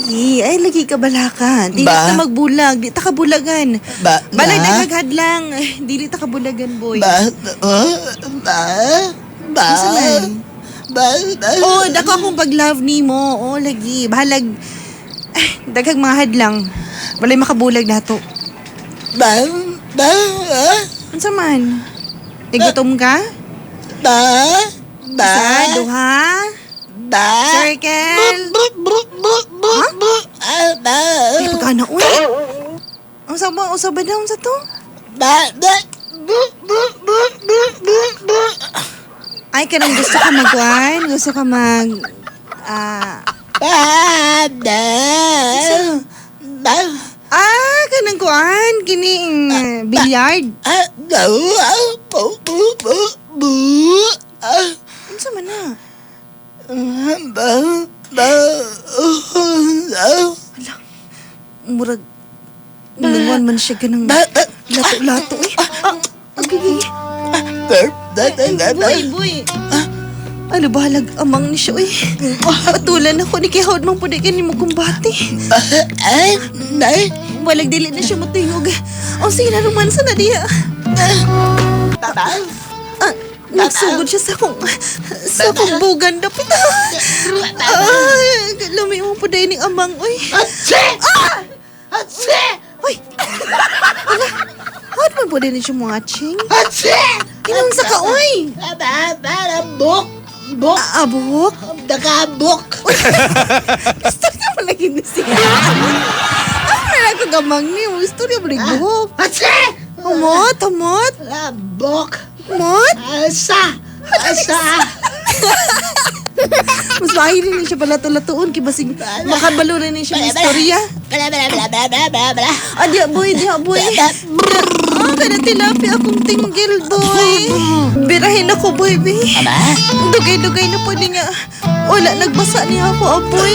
Lagi, ay lagi ka balaka. Dili Ba? ta magbulag, di ta kabulagan. Balay Na? naghagad lang. Dili ta kabulagan, boy. Ba? Asa man? Ba? Oh, dako akong pag-love nimo. Oh, lagi. Bahalag. Daghang mga hadlang. Balay makabulag nato. Ba? Unsa man? Igutom ka? Isa, duha? Circle? Ay, pagkana, uy. Unsa ba daw unsa to? Ay, kanang gusto ka magkuhan? Gusto ka mag... kanang kuhan? Kining billiard? Unsa man na? Murag... Nangwan man siya ganang lato-lato eh. Boy. Ano bahalag amang ni siya eh. Patulan ako ni kihawad mang puday ka ni mo kumbati. Walag dili na siya matingog. O sila romansa na diya. Nagsugod siya sa akong bugan dapit. Lami mo puday ni amang oy. Hoy! Wala! Hawad man po din siya mga ching? Kinunsa ka, oy! Buk! Abok? Nakabuk! Gusto ka mo lagi na siya. Ako na lang kagamang ni. Gusto niya mo rin buhok. Humot! Buk! Humot! Asa! Mas mahiri rin siya pala tulatuon. Kibasig makabalo rin siya ng istorya. Diya boy. Kada tilapi akong tinggil, boy. Birahin ako, boy, be. Dugay-dugay na po niya. Wala, nagbasa niya ako, boy.